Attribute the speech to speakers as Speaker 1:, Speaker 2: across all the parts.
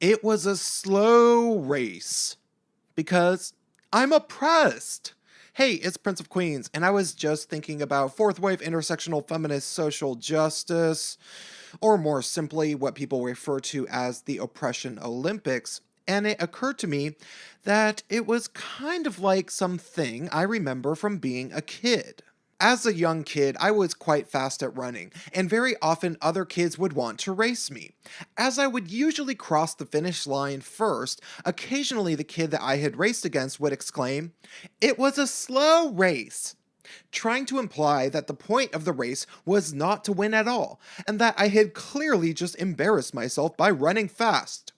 Speaker 1: It was a slow race because I'm oppressed. Hey, it's Prince of Queens, and I was just thinking about fourth wave intersectional feminist social justice, or more simply, what people refer to as the Oppression Olympics. And it occurred to me that it was kind of like something I remember from being a kid. As a young kid, I was quite fast at running, and very often other kids would want to race me. As I would usually cross the finish line first, occasionally the kid that I had raced against would exclaim, "It was a slow race," trying to imply that the point of the race was not to win at all, and that I had clearly just embarrassed myself by running fast.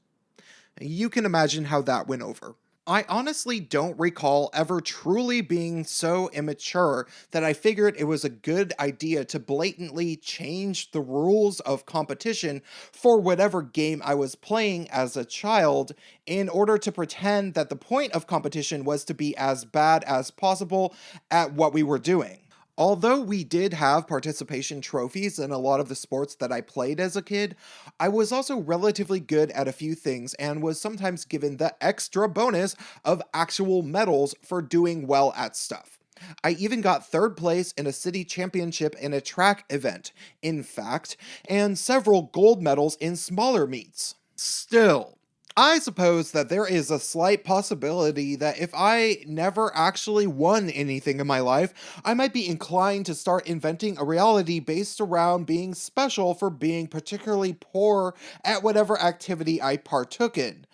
Speaker 1: You can imagine how that went over. I honestly don't recall ever truly being so immature that I figured it was a good idea to blatantly change the rules of competition for whatever game I was playing as a child in order to pretend that the point of competition was to be as bad as possible at what we were doing. Although we did have participation trophies in a lot of the sports that I played as a kid, I was also relatively good at a few things and was sometimes given the extra bonus of actual medals for doing well at stuff. I even got third place in a city championship in a track event, in fact, and several gold medals in smaller meets. Still, I suppose that there is a slight possibility that if I never actually won anything in my life, I might be inclined to start inventing a reality based around being special for being particularly poor at whatever activity I partook in.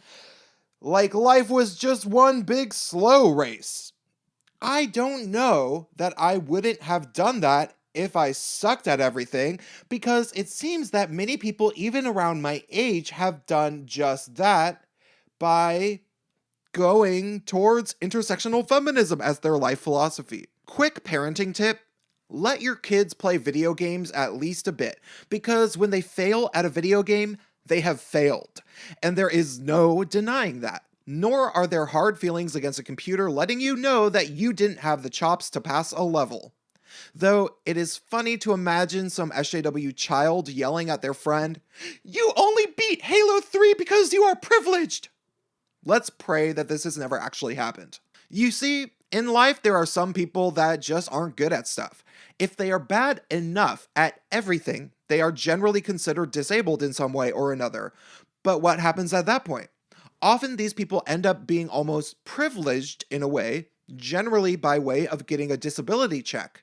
Speaker 1: Like life was just one big slow race. I don't know that I wouldn't have done that if I sucked at everything, because it seems that many people, even around my age, have done just that by going towards intersectional feminism as their life philosophy. Quick parenting tip: let your kids play video games at least a bit, because when they fail at a video game, they have failed. And there is no denying that. Nor are there hard feelings against a computer letting you know that you didn't have the chops to pass a level. Though it is funny to imagine some SJW child yelling at their friend, "You only beat Halo 3 because you are privileged!" Let's pray that this has never actually happened. You see, in life there are some people that just aren't good at stuff. If they are bad enough at everything, they are generally considered disabled in some way or another. But what happens at that point? Often these people end up being almost privileged in a way, generally by way of getting a disability check,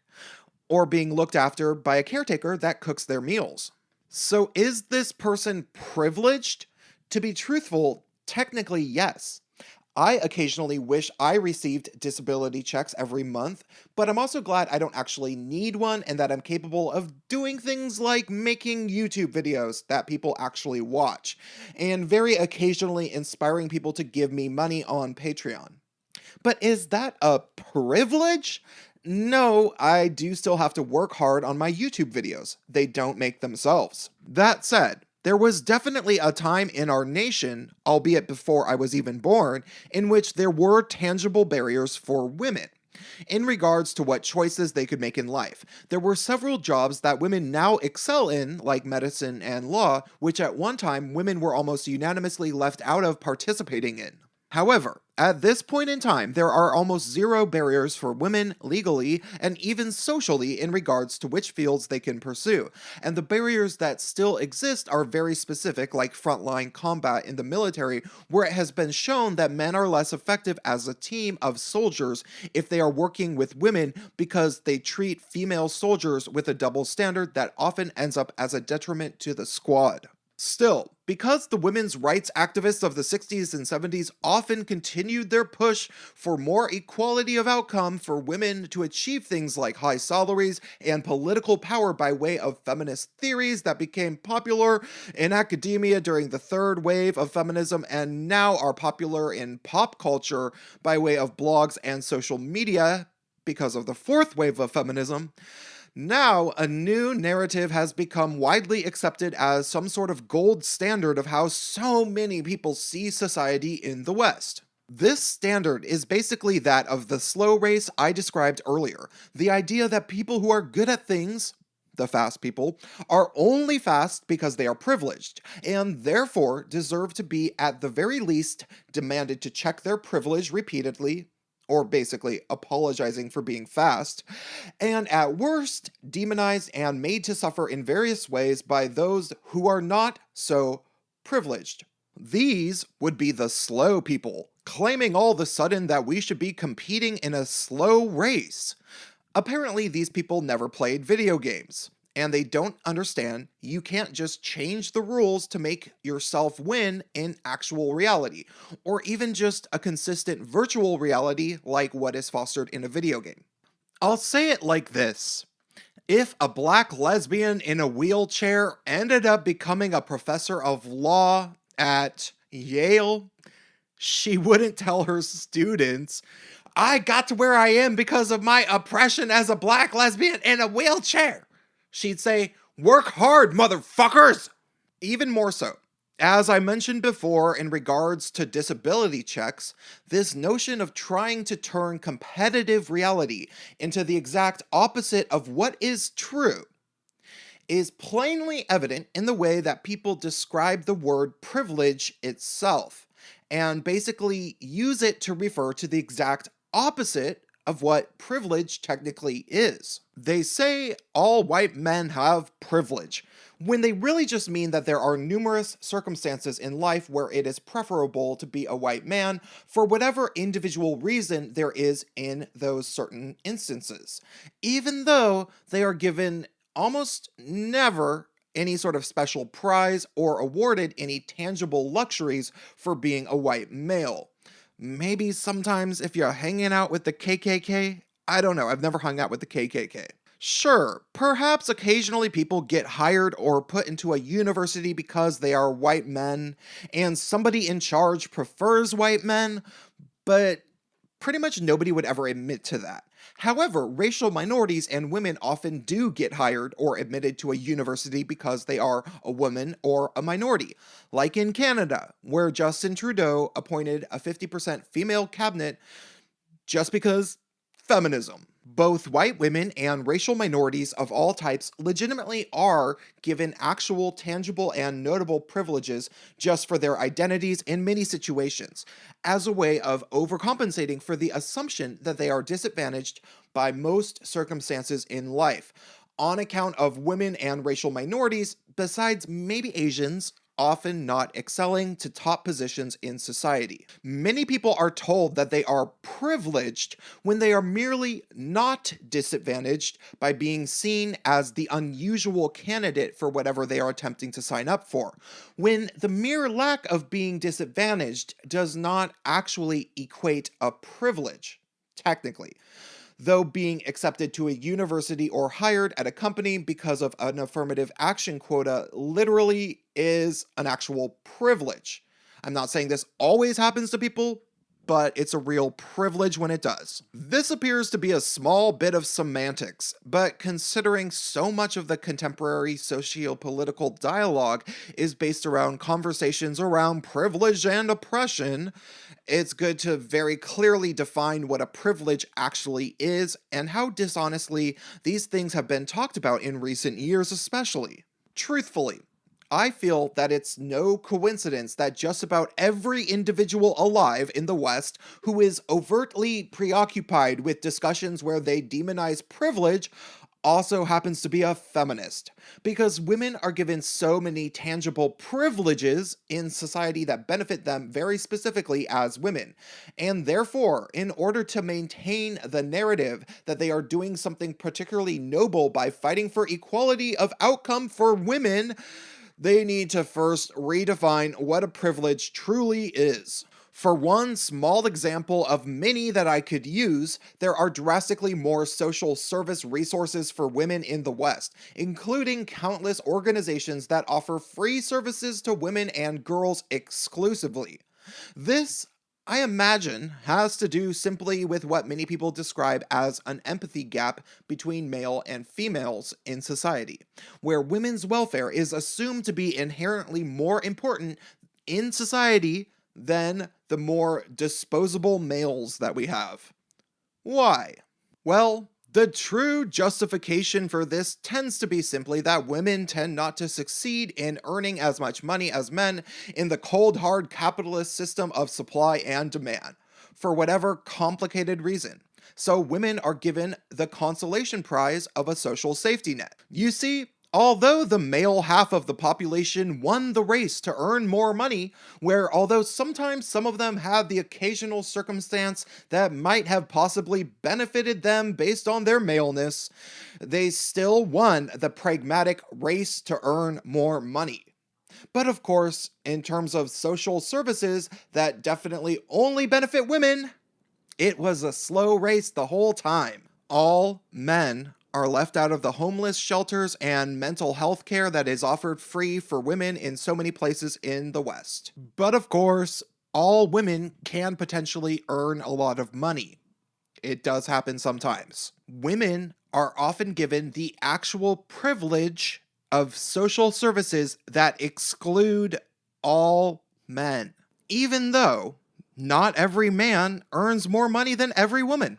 Speaker 1: or being looked after by a caretaker that cooks their meals. So is this person privileged? To be truthful, technically yes. I occasionally wish I received disability checks every month, but I'm also glad I don't actually need one and that I'm capable of doing things like making YouTube videos that people actually watch, and very occasionally inspiring people to give me money on Patreon. But is that a privilege? No, I do still have to work hard on my YouTube videos. They don't make themselves. That said, there was definitely a time in our nation, albeit before I was even born, in which there were tangible barriers for women in regards to what choices they could make in life. There were several jobs that women now excel in, like medicine and law, which at one time women were almost unanimously left out of participating in. However, at this point in time, there are almost zero barriers for women legally and even socially in regards to which fields they can pursue, and the barriers that still exist are very specific, like frontline combat in the military, where it has been shown that men are less effective as a team of soldiers if they are working with women because they treat female soldiers with a double standard that often ends up as a detriment to the squad. Still, because the women's rights activists of the 60s and 70s often continued their push for more equality of outcome for women to achieve things like high salaries and political power by way of feminist theories that became popular in academia during the third wave of feminism and now are popular in pop culture by way of blogs and social media because of the fourth wave of feminism, now, a new narrative has become widely accepted as some sort of gold standard of how so many people see society in the West. This standard is basically that of the slow race I described earlier, the idea that people who are good at things the fast people, are only fast because they are privileged, and therefore deserve to be at the very least demanded to check their privilege repeatedly, or basically apologizing for being fast, and at worst, demonized and made to suffer in various ways by those who are not so privileged. These would be the slow people, claiming all of a sudden that we should be competing in a slow race. Apparently, these people never played video games, and they don't understand you can't just change the rules to make yourself win in actual reality, or even just a consistent virtual reality like what is fostered in a video game. I'll say it like this. If a black lesbian in a wheelchair ended up becoming a professor of law at Yale, she wouldn't tell her students, I got to where I am because of my oppression as a black lesbian in a wheelchair. She'd say, work hard, motherfuckers! Even more so, as I mentioned before in regards to disability checks, this notion of trying to turn competitive reality into the exact opposite of what is true is plainly evident in the way that people describe the word privilege itself, and basically use it to refer to the exact opposite of what privilege technically is. They say all white men have privilege, when they really just mean that there are numerous circumstances in life where it is preferable to be a white man for whatever individual reason there is in those certain instances, even though they are given almost never any sort of special prize or awarded any tangible luxuries for being a white male. Maybe sometimes if you're hanging out with the KKK? I don't know, I've never hung out with the KKK. Sure, perhaps occasionally people get hired or put into a university because they are white men, and somebody in charge prefers white men, but pretty much nobody would ever admit to that. However, racial minorities and women often do get hired or admitted to a university because they are a woman or a minority, like in Canada, where Justin Trudeau appointed a 50% female cabinet just because feminism. Both white women and racial minorities of all types legitimately are given actual, tangible, and notable privileges just for their identities in many situations, as a way of overcompensating for the assumption that they are disadvantaged by most circumstances in life, on account of women and racial minorities, besides maybe Asians, often not excelling to top positions in society. Many people are told that they are privileged when they are merely not disadvantaged by being seen as the unusual candidate for whatever they are attempting to sign up for, when the mere lack of being disadvantaged does not actually equate a privilege, technically, though being accepted to a university or hired at a company because of an affirmative action quota literally is an actual privilege. I'm not saying this always happens to people, but it's a real privilege when it does. This appears to be a small bit of semantics, but considering so much of the contemporary socio-political dialogue is based around conversations around privilege and oppression, it's good to very clearly define what a privilege actually is and how dishonestly these things have been talked about in recent years especially. Truthfully, I feel that it's no coincidence that just about every individual alive in the West who is overtly preoccupied with discussions where they demonize privilege also happens to be a feminist, because women are given so many tangible privileges in society that benefit them very specifically as women, and therefore, in order to maintain the narrative that they are doing something particularly noble by fighting for equality of outcome for women, they need to first redefine what a privilege truly is. For one small example of many that I could use, there are drastically more social service resources for women in the West, including countless organizations that offer free services to women and girls exclusively. This, I imagine, has to do simply with what many people describe as an empathy gap between male and females in society, where women's welfare is assumed to be inherently more important in society than the more disposable males that we have. Why? Well, The true justification for this tends to be simply that women tend not to succeed in earning as much money as men in the cold hard capitalist system of supply and demand, for whatever complicated reason. So women are given the consolation prize of a social safety net. You see, although the male half of the population won the race to earn more money, where although sometimes some of them had the occasional circumstance that might have possibly benefited them based on their maleness, they still won the pragmatic race to earn more money. But of course, in terms of social services that definitely only benefit women, it was a slow race the whole time. All men are left out of the homeless shelters and mental health care that is offered free for women in so many places in the West. But of course, all women can potentially earn a lot of money. It does happen sometimes. Women are often given the actual privilege of social services that exclude all men, even though not every man earns more money than every woman.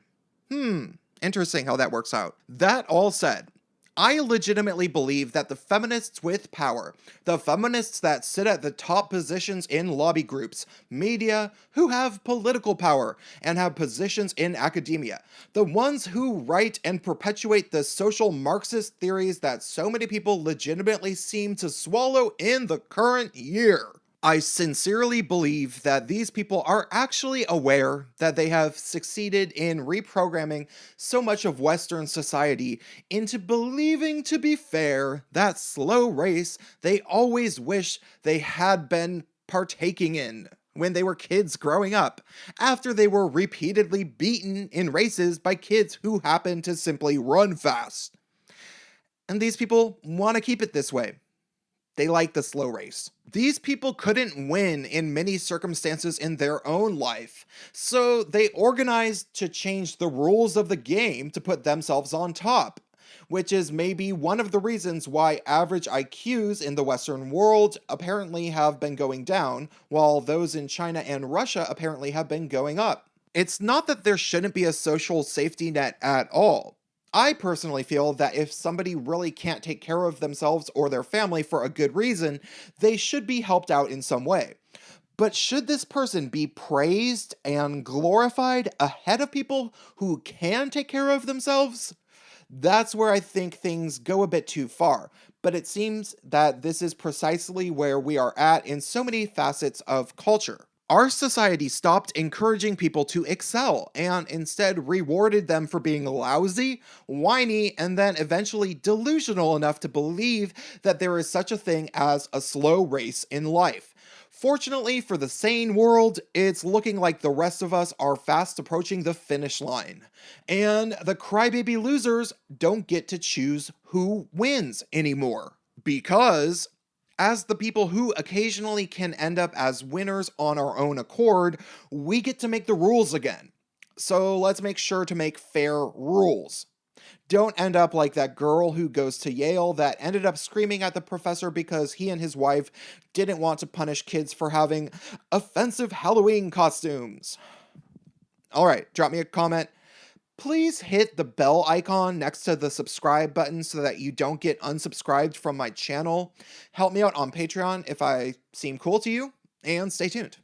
Speaker 1: Interesting how that works out. That all said, I legitimately believe that the feminists with power, the feminists that sit at the top positions in lobby groups, media, who have political power and have positions in academia, the ones who write and perpetuate the social Marxist theories that so many people legitimately seem to swallow in the current year. I sincerely believe that these people are actually aware that they have succeeded in reprogramming so much of Western society into believing, to be fair, that slow race they always wish they had been partaking in when they were kids growing up, after they were repeatedly beaten in races by kids who happened to simply run fast. And these people want to keep it this way. They like the slow race. These people couldn't win in many circumstances in their own life, so they organized to change the rules of the game to put themselves on top, which is maybe one of the reasons why average IQs in the Western world apparently have been going down, while those in China and Russia apparently have been going up. It's not that there shouldn't be a social safety net at all. I personally feel that if somebody really can't take care of themselves or their family for a good reason, they should be helped out in some way. But should this person be praised and glorified ahead of people who can take care of themselves? That's where I think things go a bit too far, but it seems that this is precisely where we are at in so many facets of culture. Our society stopped encouraging people to excel and instead rewarded them for being lousy, whiny, and then eventually delusional enough to believe that there is such a thing as a slow race in life. Fortunately for the sane world, it's looking like the rest of us are fast approaching the finish line. And the crybaby losers don't get to choose who wins anymore. Because as the people who occasionally can end up as winners on our own accord, we get to make the rules again. So let's make sure to make fair rules. Don't end up like that girl who goes to Yale that ended up screaming at the professor because he and his wife didn't want to punish kids for having offensive Halloween costumes. Alright, drop me a comment. Please hit the bell icon next to the subscribe button so that you don't get unsubscribed from my channel. Help me out on Patreon if I seem cool to you, and stay tuned.